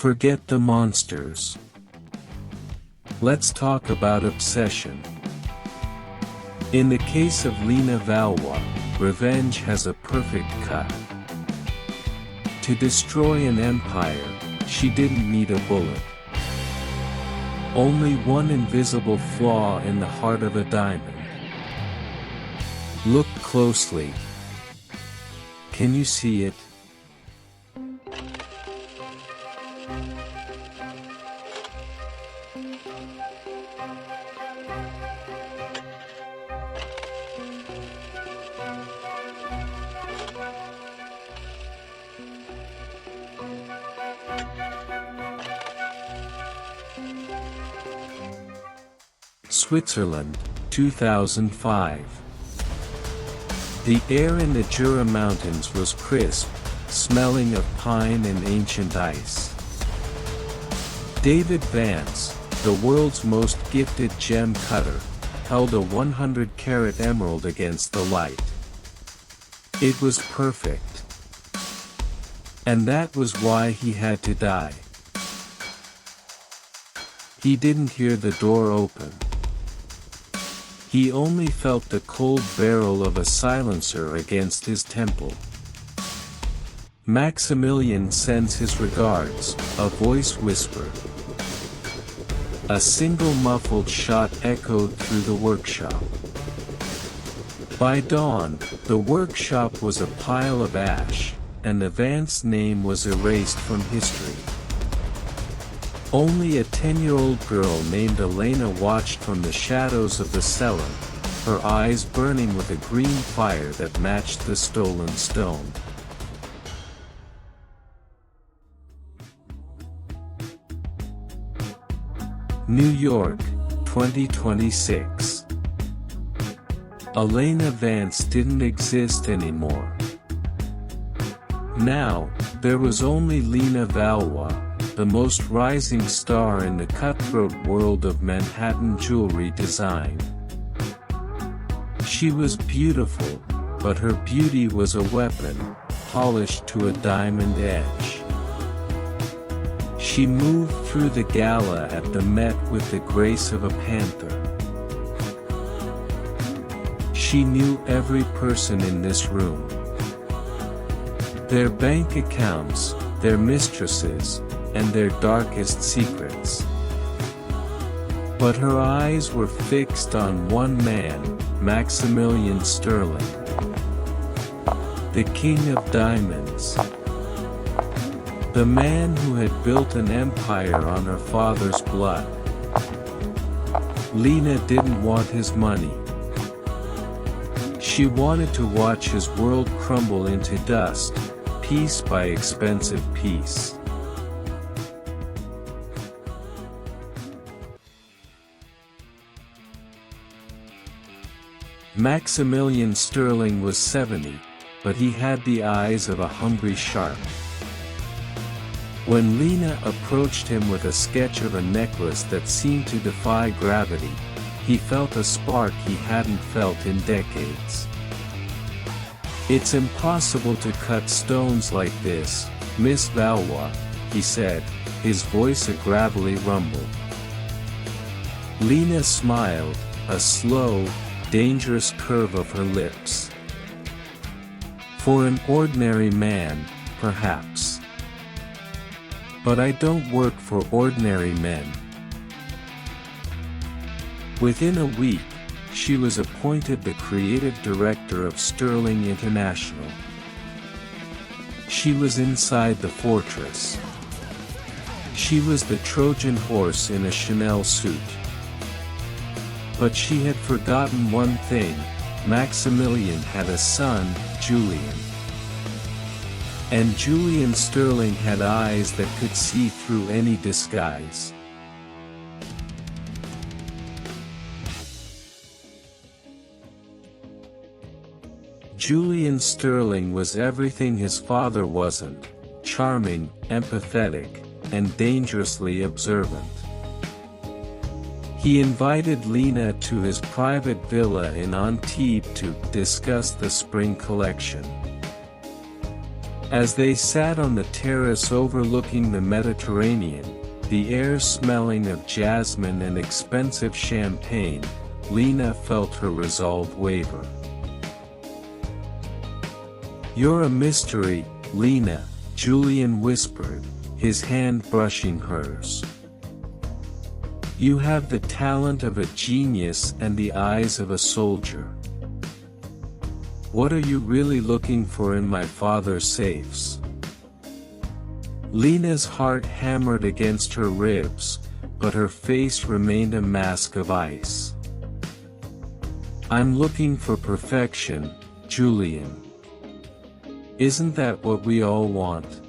Forget the monsters. Let's talk about obsession. In the case of Elena Valois, revenge has a perfect cut. To destroy an empire, she didn't need a bullet. Only one invisible flaw in the heart of a diamond. Look closely. Can you see it? Switzerland, 2005. The air in the Jura Mountains was crisp, smelling of pine and ancient ice. David Vance, the world's most gifted gem cutter, held a 100-carat emerald against the light. It was perfect. And that was why he had to die. He didn't hear the door open. He only felt the cold barrel of a silencer against his temple. Maximilian sends his regards, a voice whispered. A single muffled shot echoed through the workshop. By dawn, the workshop was a pile of ash, and the Vance name was erased from history. Only a 10-year-old girl named Elena watched from the shadows of the cellar, her eyes burning with a green fire that matched the stolen stone. New York, 2026. Elena Vance didn't exist anymore. Now, there was only Elena Valois, the most rising star in the cutthroat world of Manhattan jewelry design. She was beautiful, but her beauty was a weapon, polished to a diamond edge. She moved through the gala at the Met with the grace of a panther. She knew every person in this room. Their bank accounts, their mistresses, and their darkest secrets. But her eyes were fixed on one man, Maximilian Sterling. The King of Diamonds. The man who had built an empire on her father's blood. Lena didn't want his money. She wanted to watch his world crumble into dust, piece by expensive piece. Maximilian Sterling was 70, but he had the eyes of a hungry shark. When Lena approached him with a sketch of a necklace that seemed to defy gravity, he felt a spark he hadn't felt in decades. "It's impossible to cut stones like this, Miss Valois," he said, his voice a gravelly rumble. Lena smiled, a slow, dangerous curve of her lips. "For an ordinary man, perhaps. But I don't work for ordinary men." Within a week, she was appointed the creative director of Sterling International. She was inside the fortress. She was the Trojan horse in a Chanel suit. But she had forgotten one thing: Maximilian had a son, Julian. And Julian Sterling had eyes that could see through any disguise. Julian Sterling was everything his father wasn't: charming, empathetic, and dangerously observant. He invited Lena to his private villa in Antibes to discuss the spring collection. As they sat on the terrace overlooking the Mediterranean, the air smelling of jasmine and expensive champagne, Lena felt her resolve waver. "You're a mystery, Lena," Julian whispered, his hand brushing hers. "You have the talent of a genius and the eyes of a soldier. What are you really looking for in my father's safes?" Lena's heart hammered against her ribs, but her face remained a mask of ice. "I'm looking for perfection, Julian. Isn't that what we all want?"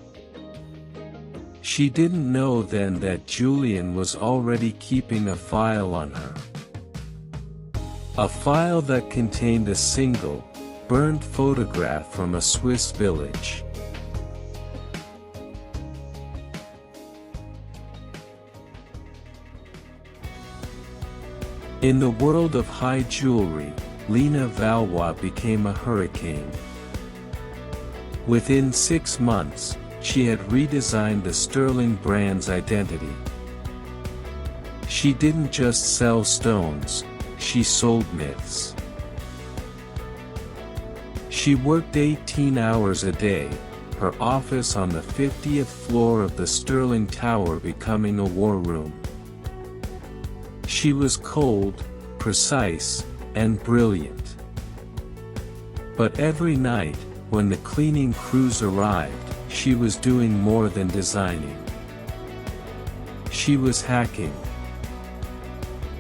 She didn't know then that Julian was already keeping a file on her. A file that contained a single, burned photograph from a Swiss village. In the world of high jewelry, Elena Valois became a hurricane. Within 6 months, she had redesigned the sterling brand's identity. She didn't just sell stones, she sold myths. She worked 18 hours a day, her office on the 50th floor of the Sterling Tower becoming a war room. She was cold, precise, and brilliant. But every night, when the cleaning crews arrived, she was doing more than designing. She was hacking.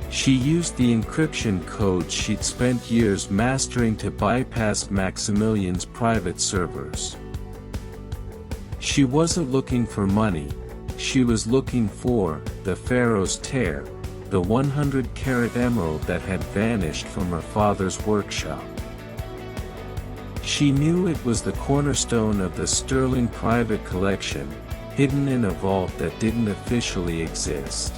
She used the encryption codes she'd spent years mastering to bypass Maximilian's private servers. She wasn't looking for money, she was looking for the Pharaoh's tear, the 100-carat emerald that had vanished from her father's workshop. She knew it was the cornerstone of the sterling private collection, hidden in a vault that didn't officially exist.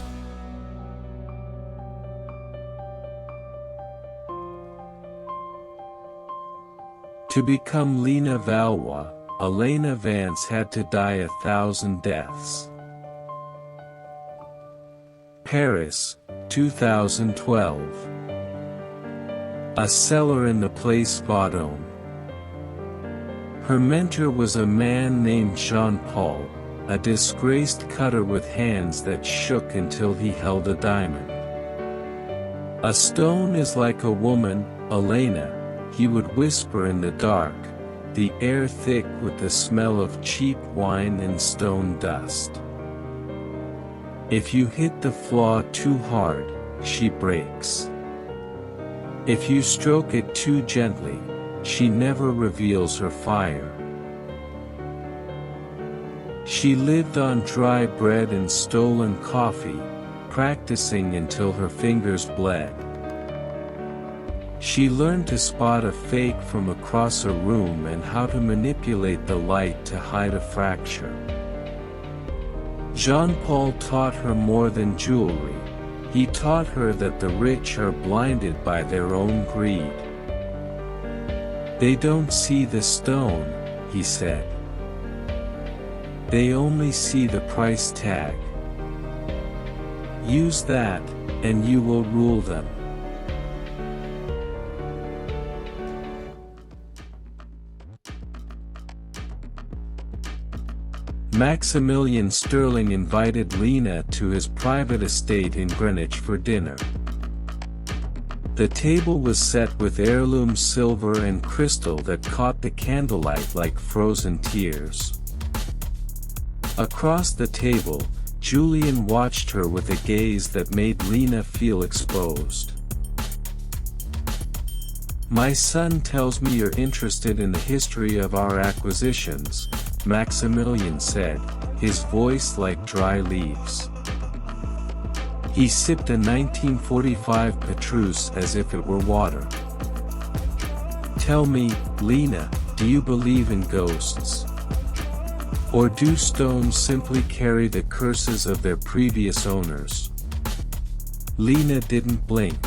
To become Elena Valois, Elena Vance had to die 1,000 deaths. Paris, 2012. A cellar in the Place Vendôme. Her mentor was a man named Jean-Paul, a disgraced cutter with hands that shook until he held a diamond. "A stone is like a woman, Elena," he would whisper in the dark, the air thick with the smell of cheap wine and stone dust. "If you hit the flaw too hard, she breaks. If you stroke it too gently, she never reveals her fire." She lived on dry bread and stolen coffee, practicing until her fingers bled. She learned to spot a fake from across a room and how to manipulate the light to hide a fracture. Jean-Paul taught her more than jewelry. He taught her that the rich are blinded by their own greed. "They don't see the stone," he said. "They only see the price tag. Use that, and you will rule them." Maximilian Sterling invited Lena to his private estate in Greenwich for dinner. The table was set with heirloom silver and crystal that caught the candlelight like frozen tears. Across the table, Julian watched her with a gaze that made Lena feel exposed. "My son tells me you're interested in the history of our acquisitions," Maximilian said, his voice like dry leaves. He sipped a 1945 Petrus as if it were water. "Tell me, Lena, do you believe in ghosts? Or do stones simply carry the curses of their previous owners?" Lena didn't blink.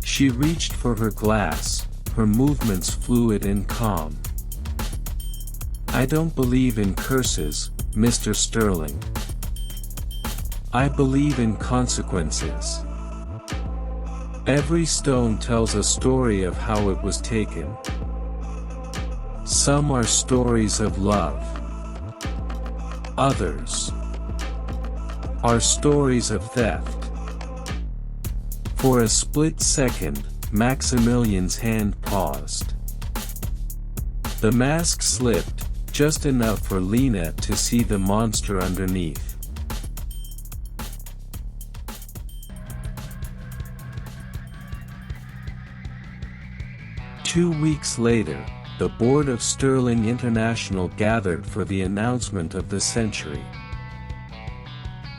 She reached for her glass, her movements fluid and calm. I don't believe in curses, Mr. Sterling. I believe in consequences. Every stone tells a story of how it was taken. Some are stories of love. Others are stories of theft. For a split second, Maximilian's hand paused. The mask slipped, just enough for Lena to see the monster underneath. 2 weeks later, the board of Sterling International gathered for the announcement of the century.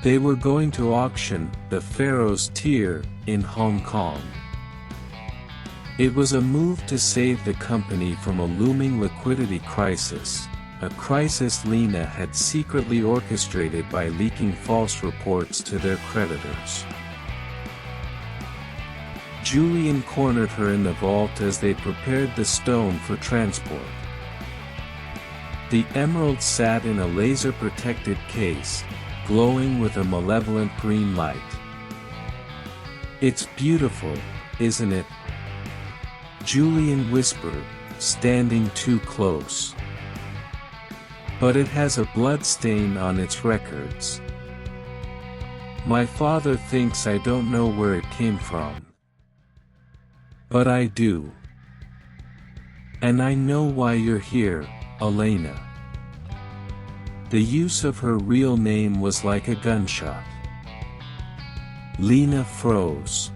They were going to auction the Pharaoh's Tear in Hong Kong. It was a move to save the company from a looming liquidity crisis, a crisis Lena had secretly orchestrated by leaking false reports to their creditors. Julian cornered her in the vault as they prepared the stone for transport. The emerald sat in a laser-protected case, glowing with a malevolent green light. "It's beautiful, isn't it?" Julian whispered, standing too close. "But it has a blood stain on its records. My father thinks I don't know where it came from. But I do. And I know why you're here, Elena." The use of her real name was like a gunshot. Lena froze.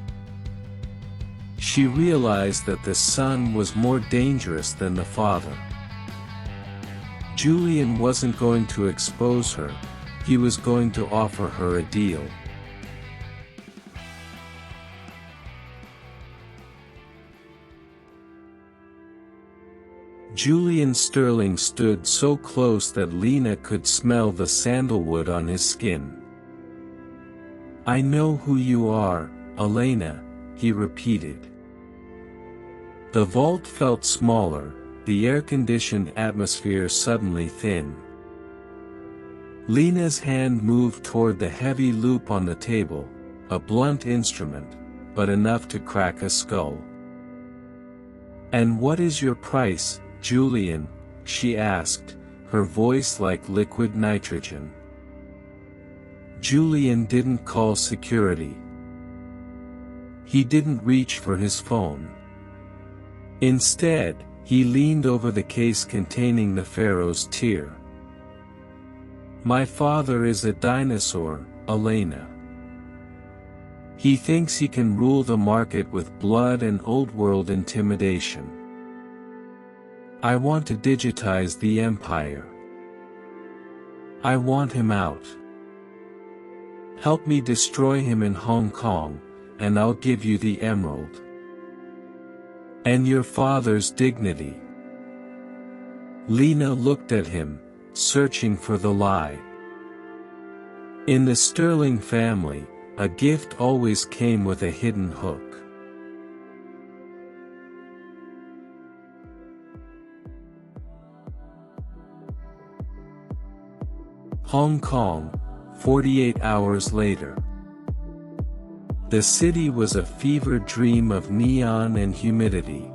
She realized that the son was more dangerous than the father. Julian wasn't going to expose her, he was going to offer her a deal. Julian Sterling stood so close that Lena could smell the sandalwood on his skin. "I know who you are, Elena," he repeated. The vault felt smaller, the air-conditioned atmosphere suddenly thin. Lena's hand moved toward the heavy loop on the table, a blunt instrument, but enough to crack a skull. "And what is your price, Julian?" she asked, her voice like liquid nitrogen. Julian didn't call security. He didn't reach for his phone. Instead, he leaned over the case containing the Pharaoh's Tear. "My father is a dinosaur, Elena. He thinks he can rule the market with blood and old-world intimidation. I want to digitize the empire. I want him out. Help me destroy him in Hong Kong, and I'll give you the emerald. And your father's dignity." Lena looked at him, searching for the lie. In the Sterling family, a gift always came with a hidden hook. Hong Kong, 48 hours later. The city was a fever dream of neon and humidity.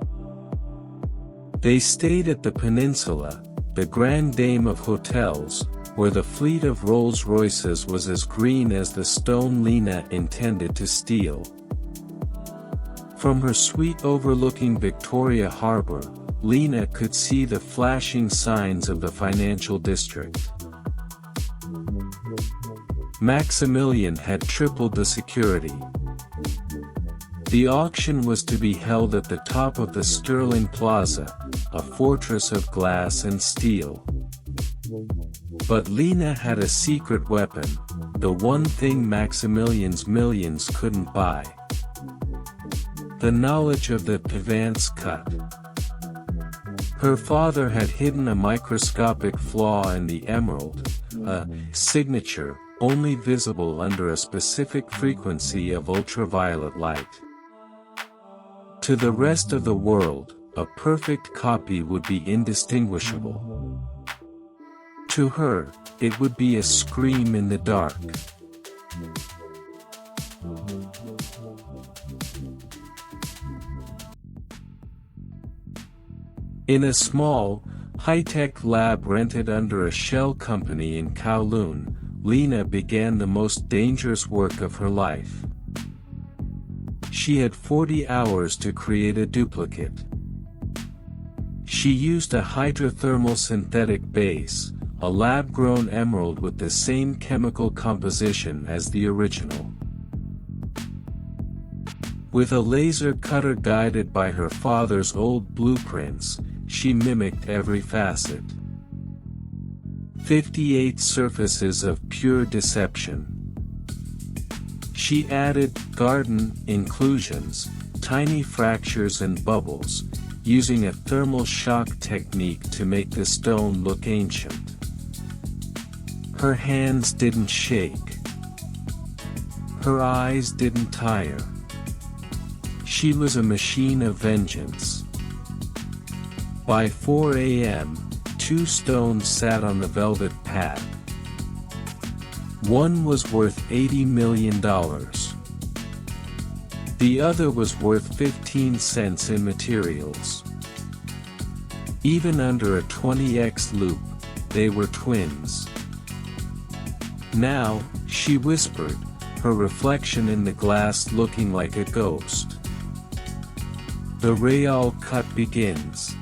They stayed at the Peninsula, the grand dame of hotels, where the fleet of Rolls-Royces was as green as the stone Lena intended to steal. From her suite overlooking Victoria Harbour, Lena could see the flashing signs of the financial district. Maximilian had tripled the security. The auction was to be held at the top of the Sterling Plaza, a fortress of glass and steel. But Lena had a secret weapon, the one thing Maximilian's millions couldn't buy. The knowledge of the advance cut. Her father had hidden a microscopic flaw in the emerald, a signature, only visible under a specific frequency of ultraviolet light. To the rest of the world, a perfect copy would be indistinguishable. To her, it would be a scream in the dark. In a small, high-tech lab rented under a shell company in Kowloon, Lena began the most dangerous work of her life. She had 40 hours to create a duplicate. She used a hydrothermal synthetic base, a lab-grown emerald with the same chemical composition as the original. With a laser cutter guided by her father's old blueprints, she mimicked every facet. 58 surfaces of pure deception. She added garden inclusions, tiny fractures and bubbles, using a thermal shock technique to make the stone look ancient. Her hands didn't shake. Her eyes didn't tire. She was a machine of vengeance. By 4 a.m., 2 stones sat on the velvet pad. One was worth $80 million. The other was worth 15 cents in materials. Even under a 20x loop, they were twins. Now, she whispered, her reflection in the glass looking like a ghost. The real cut begins.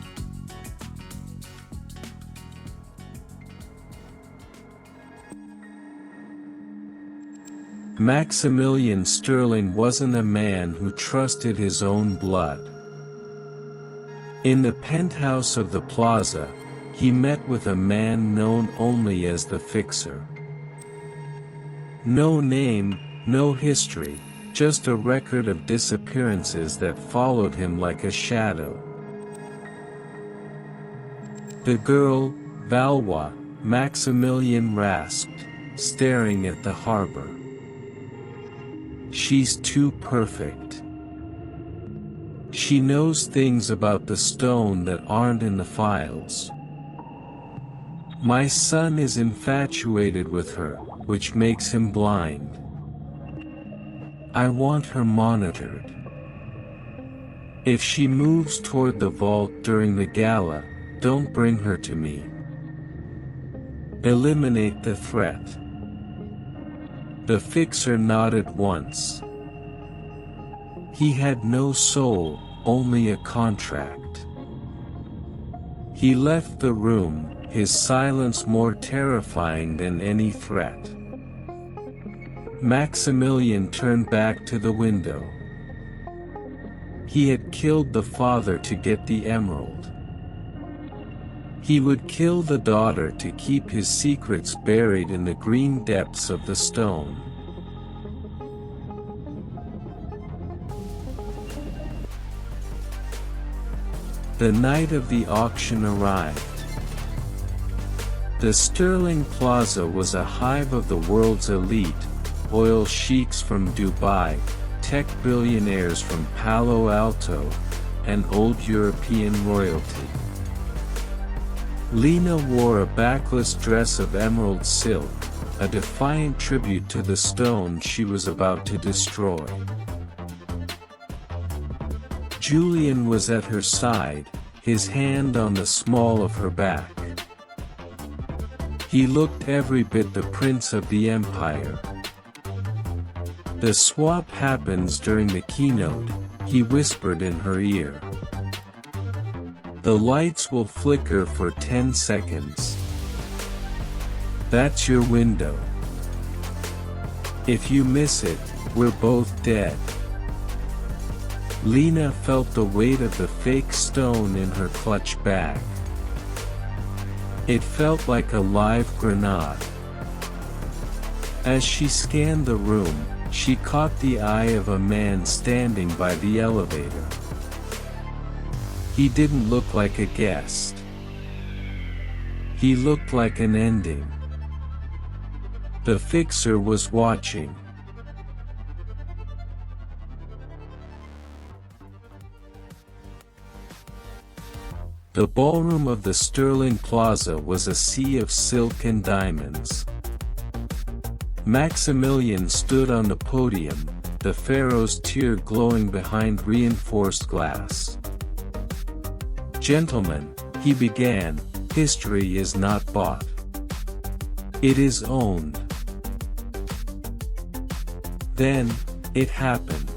Maximilian Sterling wasn't a man who trusted his own blood. In the penthouse of the plaza, he met with a man known only as the Fixer. No name, no history, just a record of disappearances that followed him like a shadow. The girl, Valois, Maximilian rasped, staring at the harbor. She's too perfect. She knows things about the stone that aren't in the files. My son is infatuated with her, which makes him blind. I want her monitored. If she moves toward the vault during the gala, don't bring her to me. Eliminate the threat. The Fixer nodded once. He had no soul, only a contract. He left the room, his silence more terrifying than any threat. Maximilian turned back to the window. He had killed the father to get the emerald. He would kill the daughter to keep his secrets buried in the green depths of the stone. The night of the auction arrived. The Sterling Plaza was a hive of the world's elite, oil sheiks from Dubai, tech billionaires from Palo Alto, and old European royalty. Lena wore a backless dress of emerald silk, a defiant tribute to the stone she was about to destroy. Julian was at her side, his hand on the small of her back. He looked every bit the prince of the empire. The swap happens during the keynote, he whispered in her ear. The lights will flicker for 10 seconds. That's your window. If you miss it, we're both dead. Lena felt the weight of the fake stone in her clutch bag. It felt like a live grenade. As she scanned the room, she caught the eye of a man standing by the elevator. He didn't look like a guest. He looked like an ending. The Fixer was watching. The ballroom of the Sterling Plaza was a sea of silk and diamonds. Maximilian stood on the podium, the pharaoh's tear glowing behind reinforced glass. "Gentlemen," he began, "history is not bought. It is owned." Then, it happened.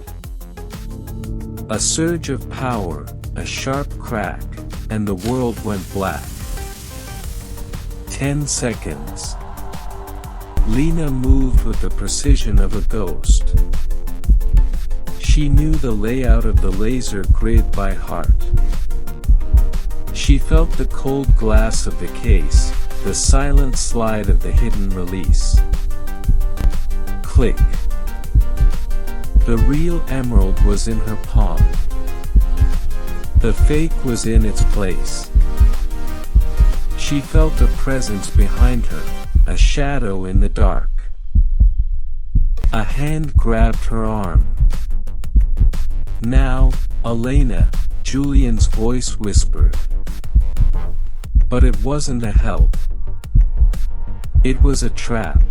A surge of power, a sharp crack, and the world went black. 10 seconds. Lena moved with the precision of a ghost. She knew the layout of the laser grid by heart. She felt the cold glass of the case, the silent slide of the hidden release. Click. The real emerald was in her palm. The fake was in its place. She felt a presence behind her, a shadow in the dark. A hand grabbed her arm. "Now, Elena," Julian's voice whispered. But it wasn't a help. It was a trap.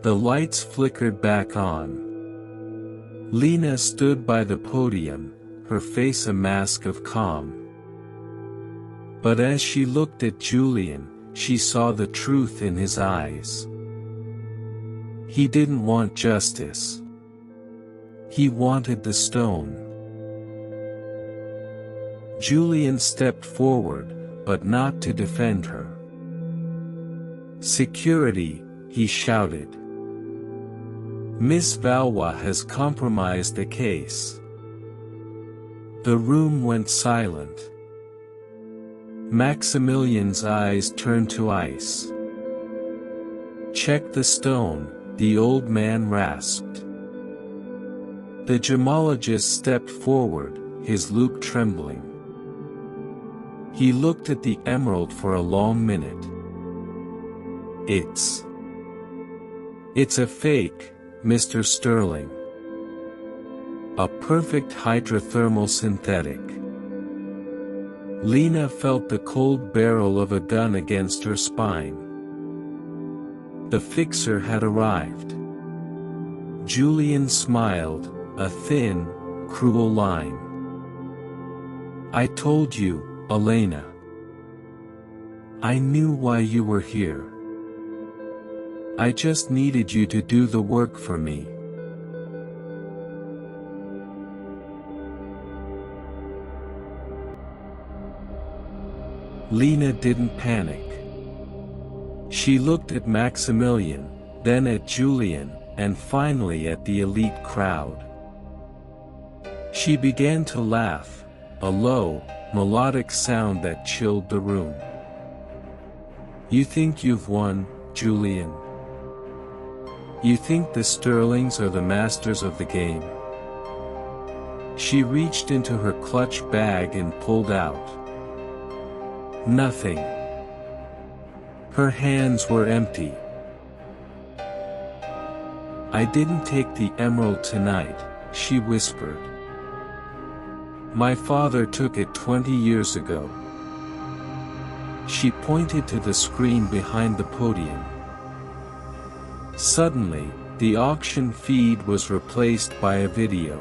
The lights flickered back on. Lena stood by the podium, her face a mask of calm. But as she looked at Julian, she saw the truth in his eyes. He didn't want justice. He wanted the stone. Julian stepped forward, but not to defend her. "Security," he shouted. "Miss Valois has compromised the case." The room went silent. Maximilian's eyes turned to ice. "Check the stone," the old man rasped. The gemologist stepped forward, his loupe trembling. He looked at the emerald for a long minute. It's a fake, Mr. Sterling. A perfect hydrothermal synthetic." Lena felt the cold barrel of a gun against her spine. The fixer had arrived. Julian smiled, a thin, cruel line. "I told you, Elena. I knew why you were here. I just needed you to do the work for me." Lena didn't panic. She looked at Maximilian, then at Julian, and finally at the elite crowd. She began to laugh, a low, melodic sound that chilled the room. "You think you've won, Julian? You think the Sterlings are the masters of the game?" She reached into her clutch bag and pulled out nothing. Her hands were empty. "I didn't take the emerald tonight," she whispered. "My father took it 20 years ago." She pointed to the screen behind the podium. Suddenly, the auction feed was replaced by a video.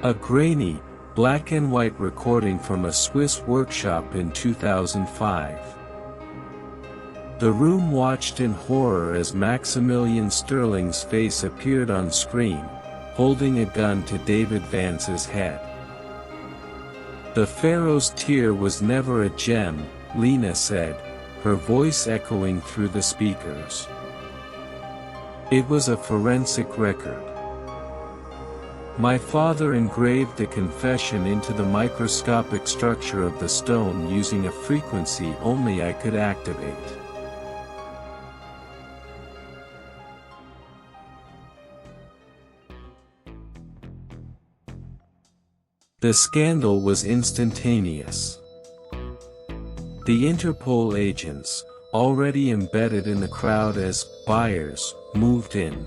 A grainy, black and white recording from a Swiss workshop in 2005. The room watched in horror as Maximilian Sterling's face appeared on screen, holding a gun to David Vance's head. "The pharaoh's tear was never a gem," Lena said, her voice echoing through the speakers. "It was a forensic record. My father engraved the confession into the microscopic structure of the stone using a frequency only I could activate." The scandal was instantaneous. The Interpol agents, already embedded in the crowd as buyers, moved in.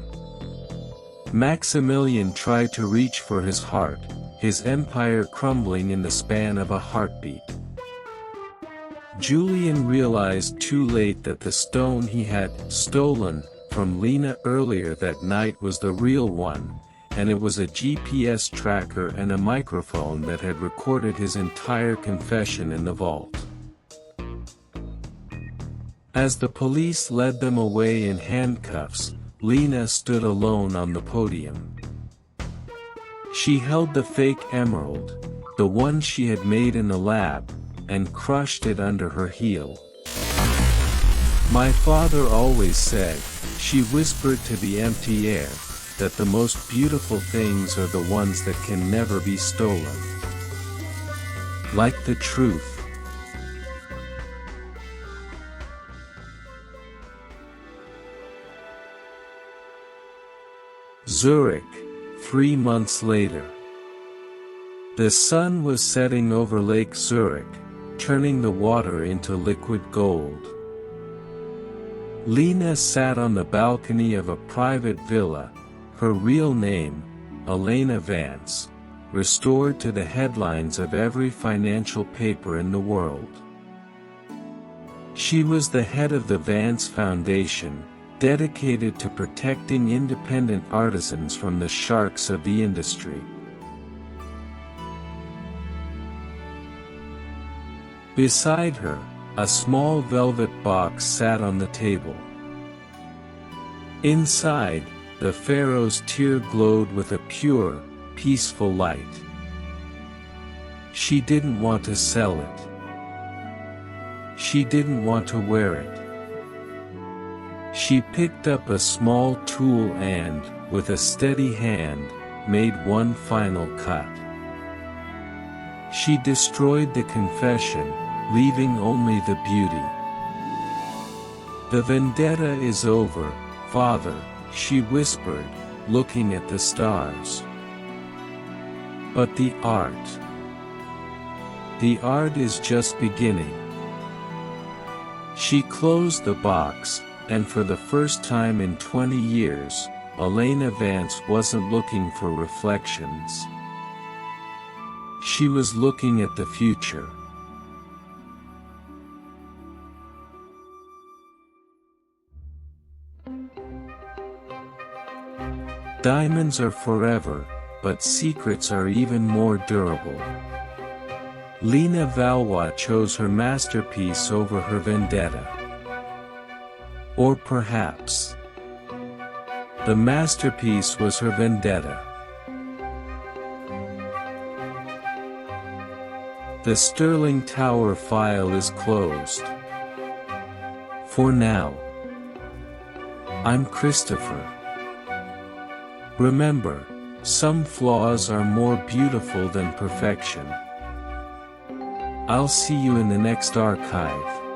Maximilian tried to reach for his heart, his empire crumbling in the span of a heartbeat. Julian realized too late that the stone he had stolen from Lena earlier that night was the real one, and it was a GPS tracker and a microphone that had recorded his entire confession in the vault. As the police led them away in handcuffs, Lena stood alone on the podium. She held the fake emerald, the one she had made in the lab, and crushed it under her heel. "My father always said," she whispered to the empty air, "that the most beautiful things are the ones that can never be stolen. Like the truth." Zurich, 3 months later. The sun was setting over Lake Zurich, turning the water into liquid gold. Lena sat on the balcony of a private villa, her real name, Elena Vance, restored to the headlines of every financial paper in the world. She was the head of the Vance Foundation, dedicated to protecting independent artisans from the sharks of the industry. Beside her, a small velvet box sat on the table. Inside, the pharaoh's tear glowed with a pure, peaceful light. She didn't want to sell it. She didn't want to wear it. She picked up a small tool and, with a steady hand, made one final cut. She destroyed the confession, leaving only the beauty. "The vendetta is over, Father," she whispered, looking at the stars. "But the art is just beginning." She closed the box, and for the first time in 20 years, Elena Vance wasn't looking for reflections. She was looking at the future. Diamonds are forever, but secrets are even more durable. Lena Valois chose her masterpiece over her vendetta. Or perhaps the masterpiece was her vendetta. The Sterling Tower file is closed. For now. I'm Christopher. Remember, some flaws are more beautiful than perfection. I'll see you in the next archive.